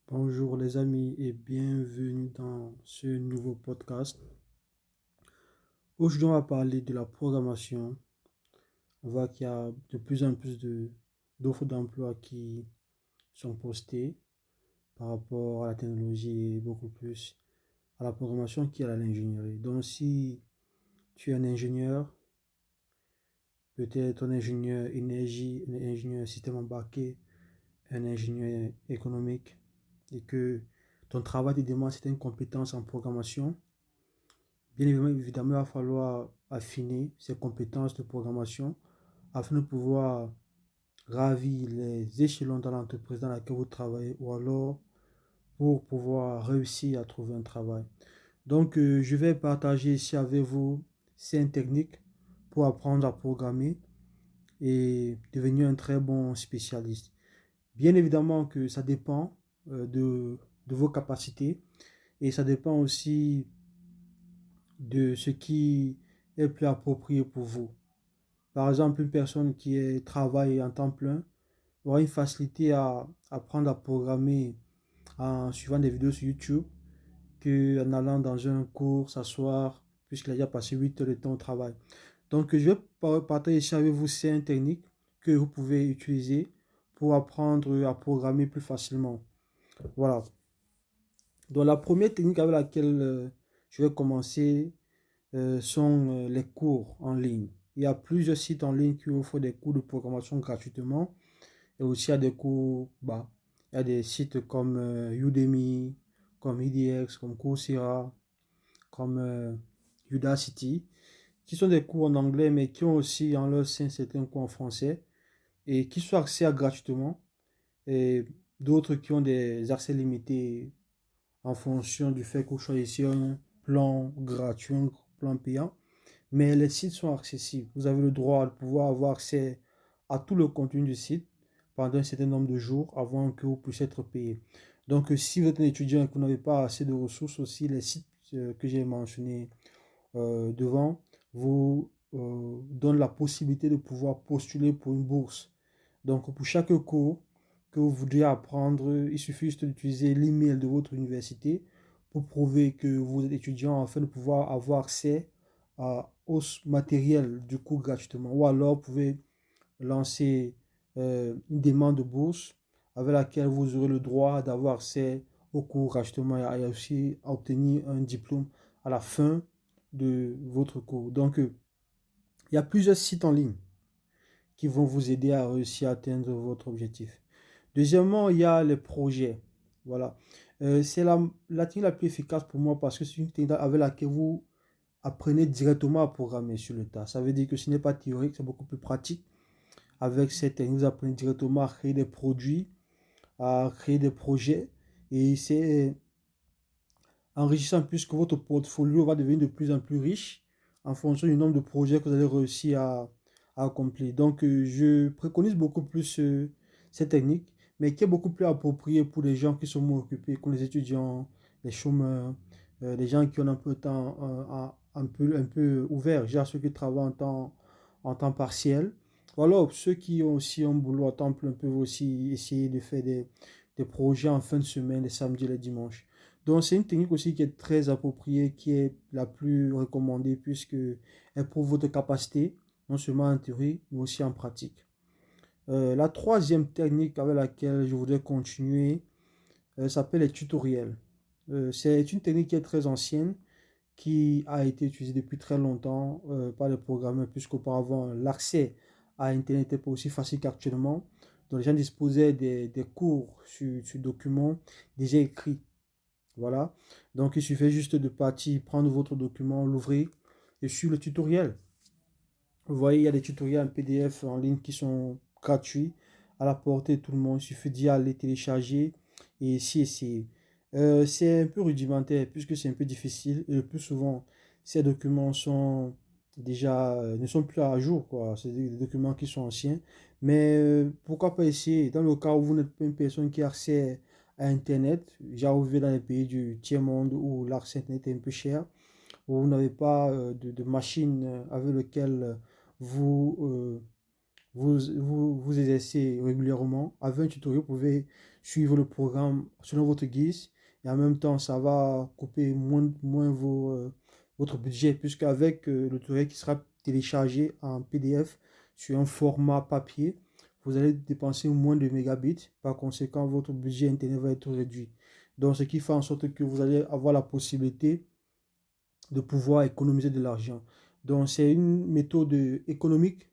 Bonjour les amis et bienvenue dans ce nouveau podcast. Aujourd'hui, on va parler de la programmation. On voit qu'il y a de plus en plus d'offres d'emploi qui sont postées par rapport à la technologie et beaucoup plus à la programmation qui est à l'ingénierie. Donc, si tu es un ingénieur, peut-être un ingénieur énergie, un ingénieur système embarqué, un ingénieur économique et que ton travail te demande certaines compétences en programmation. Bien évidemment, il va falloir affiner ses compétences de programmation afin de pouvoir ravir les échelons dans l'entreprise dans laquelle vous travaillez ou alors pour pouvoir réussir à trouver un travail. Donc, je vais partager ici avec vous 5 techniques pour apprendre à programmer et devenir un très bon spécialiste. Bien évidemment que ça dépend de vos capacités et ça dépend aussi de ce qui est plus approprié pour vous. Par exemple, une personne qui travaille en temps plein aura une facilité à apprendre à programmer en suivant des vidéos sur YouTube qu'en allant dans un cours, s'asseoir, puisqu'il a déjà passé 8 heures de temps au travail. Donc, je vais partager ici avec vous 5 techniques que vous pouvez utiliser pour apprendre à programmer plus facilement. Voilà. Donc, la première technique avec laquelle je vais commencer sont les cours en ligne. Il y a plusieurs sites en ligne qui offrent des cours de programmation gratuitement. Et aussi, il y a des cours bas. Il y a des sites comme Udemy, comme EDX, comme Coursera, comme Udacity, qui sont des cours en anglais, mais qui ont aussi en leur sein certains cours en français et qui sont accès à gratuitement. Et d'autres qui ont des accès limités en fonction du fait que vous choisissez un plan gratuit, un plan payant. Mais les sites sont accessibles. Vous avez le droit de pouvoir avoir accès à tout le contenu du site pendant un certain nombre de jours avant que vous puissiez être payé. Donc, si vous êtes un étudiant et que vous n'avez pas assez de ressources aussi, les sites que j'ai mentionnés devant vous donnent la possibilité de pouvoir postuler pour une bourse. Donc, pour chaque cours que vous voudriez apprendre, il suffit juste d'utiliser l'email de votre université pour prouver que vous êtes étudiant afin de pouvoir avoir accès au matériel du cours gratuitement. Ou alors, vous pouvez lancer une demande de bourse avec laquelle vous aurez le droit d'avoir accès au cours gratuitement et aussi à obtenir un diplôme à la fin de votre cours. Donc, il y a plusieurs sites en ligne qui vont vous aider à réussir à atteindre votre objectif. Deuxièmement, il y a les projets. Voilà. C'est la technique la plus efficace pour moi parce que c'est une technique avec laquelle vous apprenez directement à programmer sur le tas. Ça veut dire que ce n'est pas théorique, c'est beaucoup plus pratique. Avec cette technique, vous apprenez directement à créer des produits, à créer des projets. Et c'est enrichissant puisque votre portfolio va devenir de plus en plus riche en fonction du nombre de projets que vous allez réussir à accomplir. Donc, je préconise beaucoup plus cette technique, mais qui est beaucoup plus appropriée pour les gens qui sont moins occupés, comme les étudiants, les chômeurs, les gens qui ont un peu de temps un peu ouvert, genre ceux qui travaillent en temps partiel. Voilà, ceux qui ont aussi un boulot à temps plein peuvent aussi essayer de faire des projets en fin de semaine, les samedis et les dimanches. Donc, c'est une technique aussi qui est très appropriée, qui est la plus recommandée puisque elle prouve votre capacité, non seulement en théorie, mais aussi en pratique. La troisième technique avec laquelle je voudrais continuer s'appelle les tutoriels. C'est une technique qui est très ancienne, qui a été utilisée depuis très longtemps par les programmeurs, puisqu'auparavant, l'accès à Internet n'était pas aussi facile qu'actuellement. Donc, les gens disposaient des cours sur documents déjà écrits. Voilà. Donc, il suffit juste de partir, prendre votre document, l'ouvrir et suivre le tutoriel. Vous voyez, il y a des tutoriels en PDF en ligne qui sont gratuits à la portée de tout le monde. Il suffit d'y aller télécharger et essayer. C'est un peu rudimentaire puisque c'est un peu difficile et le plus souvent, ces documents sont déjà ne sont plus à jour, quoi. C'est des documents qui sont anciens. Mais pourquoi pas essayer? Dans le cas où vous n'êtes pas une personne qui a accès à Internet, genre vous vivez dans les pays du tiers-monde où l'accès à Internet est un peu cher, où vous n'avez pas de machine avec laquelle vous, vous exercez régulièrement, avec un tutoriel, vous pouvez suivre le programme selon votre guise. Et en même temps, ça va couper moins votre budget, puisqu'avec le tutoriel qui sera téléchargé en PDF sur un format papier, vous allez dépenser moins de mégabits. Par conséquent, votre budget Internet va être réduit. Donc, ce qui fait en sorte que vous allez avoir la possibilité de pouvoir économiser de l'argent. Donc, c'est une méthode économique,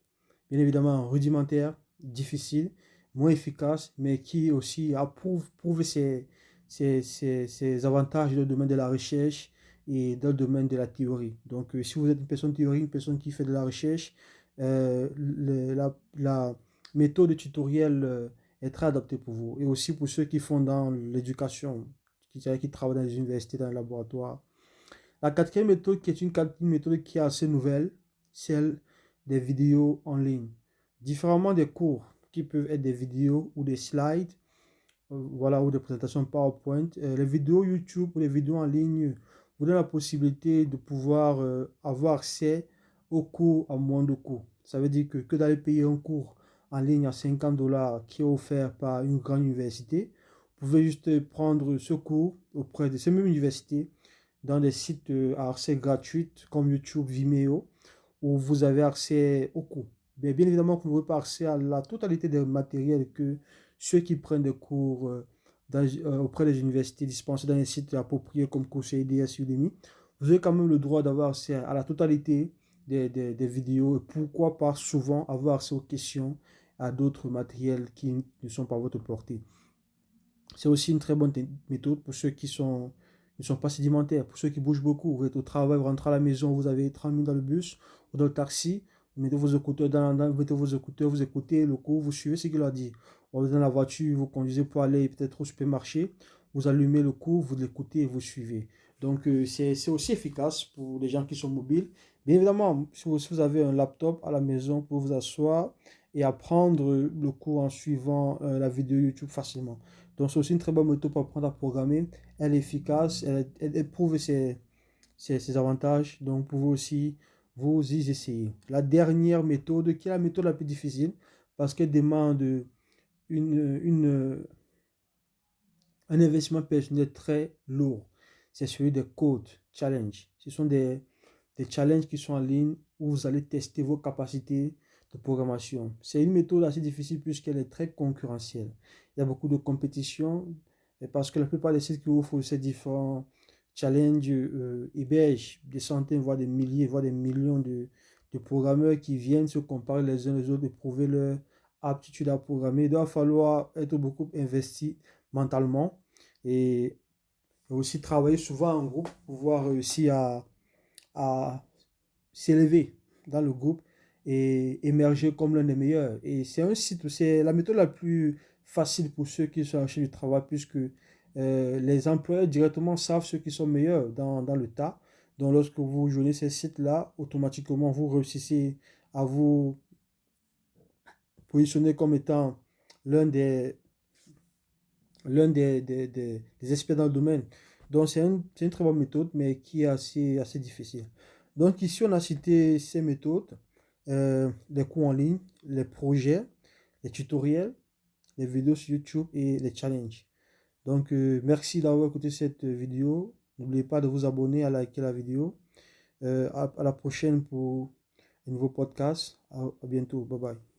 bien évidemment rudimentaire, difficile, moins efficace, mais qui aussi prouve ses avantages dans le domaine de la recherche et dans le domaine de la théorie. Donc, si vous êtes une personne théorique, une personne qui fait de la recherche, la méthode tutoriel est très adaptée pour vous. Et aussi pour ceux qui font dans l'éducation, qui travaillent dans les universités, dans les laboratoires. La quatrième méthode, qui est une méthode qui est assez nouvelle, celle des vidéos en ligne. Différemment des cours qui peuvent être des vidéos ou des slides, voilà, ou des présentations PowerPoint, les vidéos YouTube ou les vidéos en ligne vous donnent la possibilité de pouvoir avoir accès aux cours à moins de coûts. Ça veut dire que d'aller payer un cours en ligne à 50 dollars qui est offert par une grande université, vous pouvez juste prendre ce cours auprès de ces mêmes universités dans des sites à accès gratuit comme YouTube, Vimeo, où vous avez accès aux cours. Mais bien évidemment, vous n'aurez pas accès à la totalité des matériels que ceux qui prennent des cours auprès des universités dispensés dans les sites appropriés comme Coursera, EDS, Udemy. Vous avez quand même le droit d'avoir accès à la totalité des vidéos et pourquoi pas souvent avoir accès aux questions, à d'autres matériels qui ne sont pas à votre portée. C'est aussi une très bonne méthode pour ceux qui ne sont pas sédimentaires, pour ceux qui bougent beaucoup. Vous êtes au travail, vous rentrez à la maison, vous avez 30 minutes dans le bus ou dans le taxi, vous mettez vos écouteurs vous mettez vos écouteurs, vous écoutez le cours, vous suivez ce qu'il a dit. Vous êtes dans la voiture, vous conduisez pour aller peut-être au supermarché, vous allumez le cours, vous l'écoutez et vous suivez. Donc c'est aussi efficace pour les gens qui sont mobiles. Bien évidemment, si vous avez un laptop à la maison, vous pouvez vous asseoir et apprendre le cours en suivant la vidéo YouTube facilement. Donc, c'est aussi une très bonne méthode pour apprendre à programmer. Elle est efficace, elle prouve ses avantages. Donc, vous pouvez aussi vous y essayer. La dernière méthode, qui est la méthode la plus difficile, parce qu'elle demande une, un investissement personnel très lourd. C'est celui des code challenge. Ce sont des challenges qui sont en ligne où vous allez tester vos capacités de programmation. C'est une méthode assez difficile puisqu'elle est très concurrentielle. Il y a beaucoup de compétition et parce que la plupart des sites qui offrent ces différents challenges hébergent des centaines, voire des milliers, voire des millions de programmeurs qui viennent se comparer les uns les autres et prouver leur aptitude à programmer. Il doit falloir être beaucoup investi mentalement et aussi travailler souvent en groupe pour pouvoir réussir à s'élever dans le groupe et émerger comme l'un des meilleurs. Et c'est un site, c'est la méthode la plus facile pour ceux qui sont cherchent du travail, puisque les employeurs directement savent ceux qui sont meilleurs dans le tas. Donc lorsque vous joignez ces sites-là, automatiquement vous réussissez à vous positionner comme étant l'un des experts dans le domaine. Donc, c'est une très bonne méthode, mais qui est assez difficile. Donc, ici, on a cité ces méthodes, les cours en ligne, les projets, les tutoriels, les vidéos sur YouTube et les challenges. Donc, merci d'avoir écouté cette vidéo. N'oubliez pas de vous abonner, à liker la vidéo. À la prochaine pour un nouveau podcast. À bientôt. Bye bye.